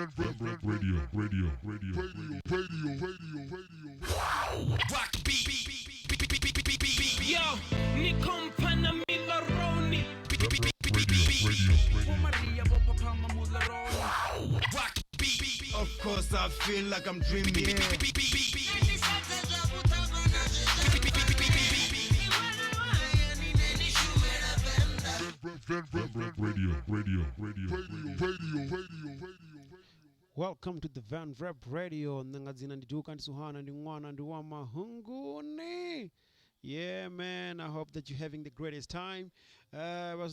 Rock beat. Yo, ni compana milaroni. Rock beat. Of course I feel like I'm dreaming. Welcome to the Van Rap Radio. Nangazina ndiduka ndisuhana ndingwana ndiwama hunguni. Yeah, man, I hope that you're having the greatest time. We're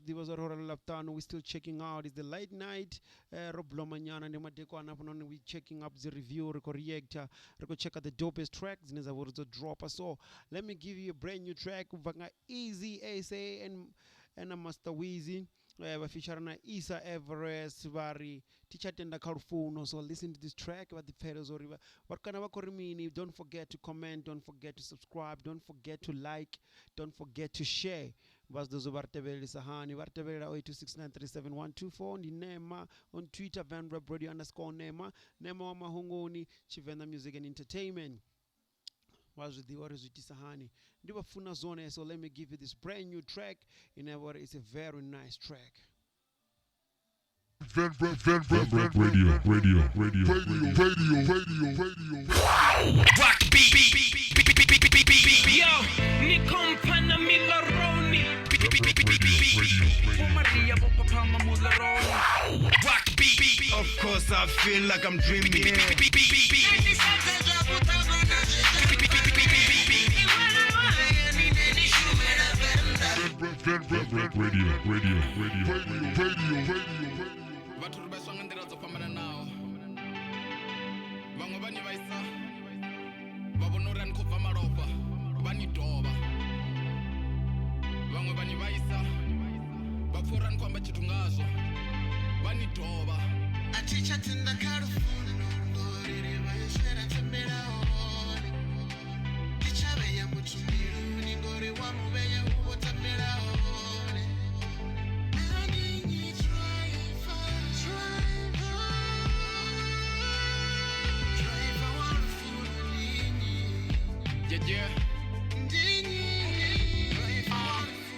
still checking out. It's the late night. We checking up the review, react, check out the dopest tracks. Drop. So let me give you a brand new track. EazySA and MisterWiz. We're featuring Isaiah Everest, Thitsha tenda lufuno. So listen to this track about the pedals or what kind of mean. Don't forget to comment, don't forget to subscribe, don't forget to like, don't forget to share. Was those Varteveli Sahani, Vartevela 0826937124, the Nema on Twitter, vanrabradio _Nema, Nema Mahungoni, Chivenda Music and Entertainment. Was the Oriziti Sahani. Funa Zone, so let me give you this brand new track. It's a very nice track. Radio. Rock beat. Yo, ni compana milaroni. Rock beat. Of course I feel like I'm dreaming. Radio. Vaturi baswanga ndira dzofambana nawo vamwe vani vaisa vavonori ani kubva malofha vanidhova vamwe vani vaisa vapfuura ani kuamba chithu ngazvo vanidhova Thitsha tenda lufuno ngorere vayoswera temberaone tichaveya mutumiruni ngore wamuveya uvotamberaone Yeah.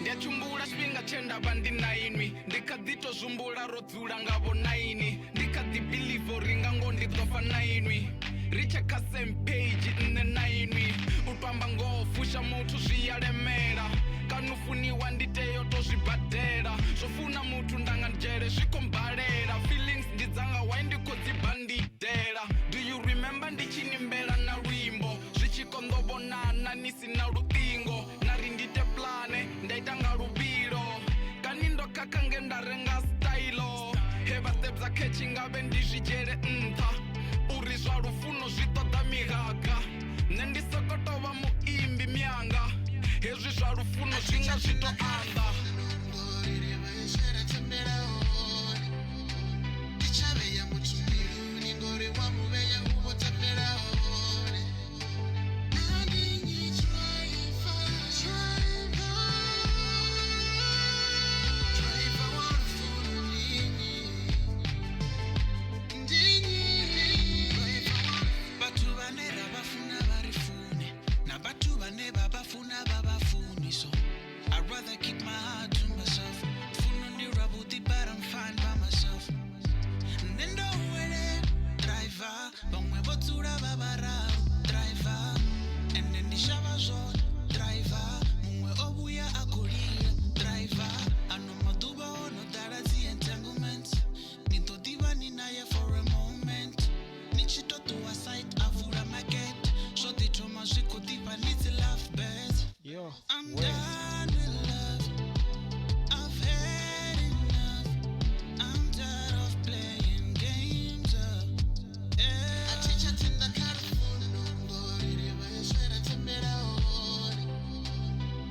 Ndiachumbula swinga chenda bandi nainwi ndikadito zumbula rodzula ngavo naini ndikadibelieve ringa ngondi dzofa nainwi richa ka same page nne nainwi utwamba ngofusha muthu zviyalemera kanufuniwa nditeyo tozvibhadhera zvofuna muthu ndanga njere zvikombalera feelings ndidzanga wai ndikodzibhandidhera. Do you remember ndichinimbela na rwimbo zvichikondovonana nisina lutingo nari ndite plane ndaitanga lubiro kanindokaka ndarenga stylo heva steps akechingave ndizvijere ntha uri zva lufuno zvitoda mihaga nendisokotova muimbi myanga hezvi zva lufuno zvinga zvitoanda tichaveya mutumiruni ngore wamuveya uvotamberaone I'd rather keep my heart to myself. But I'm fine by myself. Nendo wele driver, bangwe botura babara driver. And then the shavazo driver, mungwe obuya akuri driver. Ano maduba ono darazi entanglement. Nito diva ninaye for a moment. Nichito to a side avura market. So the trauma ziko diva needs a laugh bed. Yo, I'm done with love. I've had enough. I'm tired of playing games. Thitsha tenda lufuno ngorere vayoswera temberaone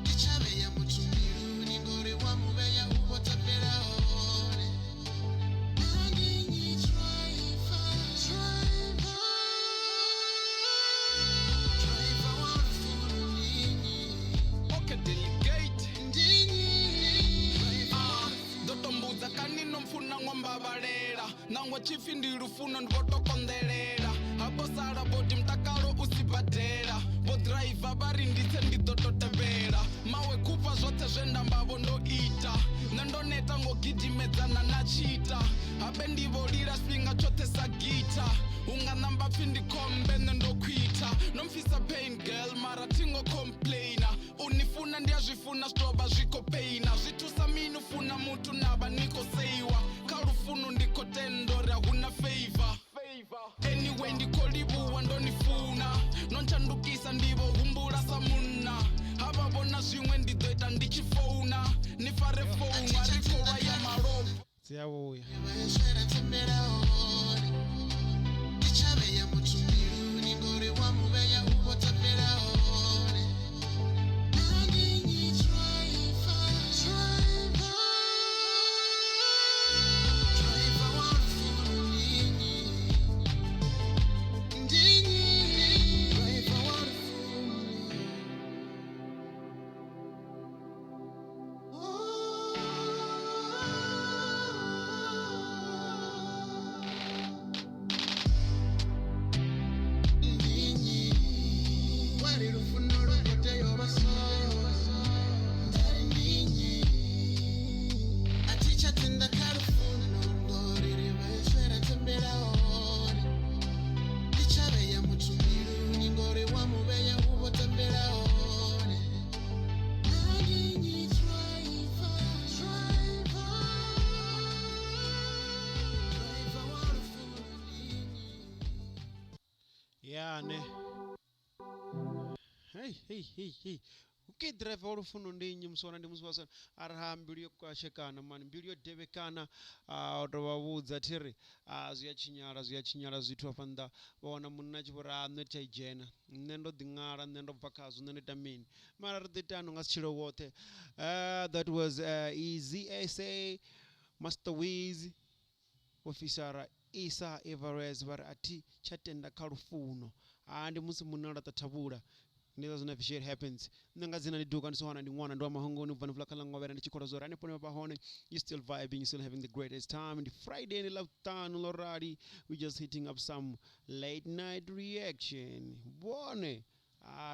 tichaveya mutumiruni ngore wamuveya uvotamberaone andinyi driver walufuno ninyi okay delegate chifi ndi lufuno ndivotokondelela hapo sala bodi mtakalo usibadela bodraiva bari nditse ndidototevela mawe kupa zvote zvenda mbavo ndoita nendoneta ngogidimedzana nachita habe ndivolila spinga chote sagita unganamba pfi ndikombe nendokwita nomfisa pain girl mara tingo complaina unifuna ndiyazvifuna zvitoba zvikopeina zvitusa mini ufuna mutu nava nikoseiwa kalufuno ndiko tendora huna favor anyway ndikolivuwa ndonifuna nonchandukisa ndivo humbula samuna havavona zvimwe ndidoita ndichifona nifare fona rikova ya maropo siyauya ne hey ukidrive olufuno ndinyi musona ndi muswasa araha mbilu yokwashekana mani mbilu yodevekana utavavudza tiri ziyachinyala zwithu afanda vaona munna chivora netaijena nendo dingala nendo bvakazo nendo mini mara riditano ngasitshilo wote that was EazySA MisterWiz officer Isaiah Everest vari ati chatenda kalufuno andi musi munna ratatavula ndizo zina shit happens nanga zina ndiduka ndisohana ndingwana ndo mahongoni ubva ndivula kala ngwavera ndichikora zora nepone pahone you still vibing, you still having the greatest time. And Friday in Latano already we just hitting up some late night reaction bone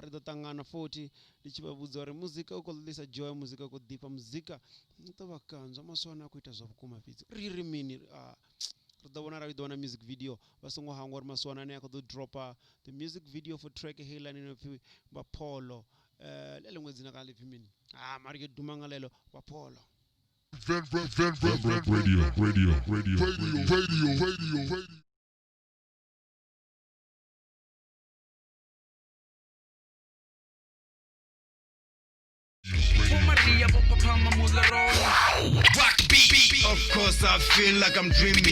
ridotangana 40 ndichivavudza uri muzika ukolisa joy muzika ukodipa muzika ntavakanzwa masona kuita zvavukuma fidzi riri mini ridona music video vasongo hangwa ri masona ne akodo dropa the music video for track hela ni bapolo lelengwe dzina kale vimini mari ke dumanga lelo bapolo radio. Of course I feel like I'm dreaming.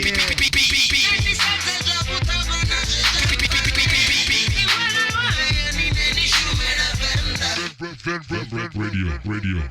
Radio.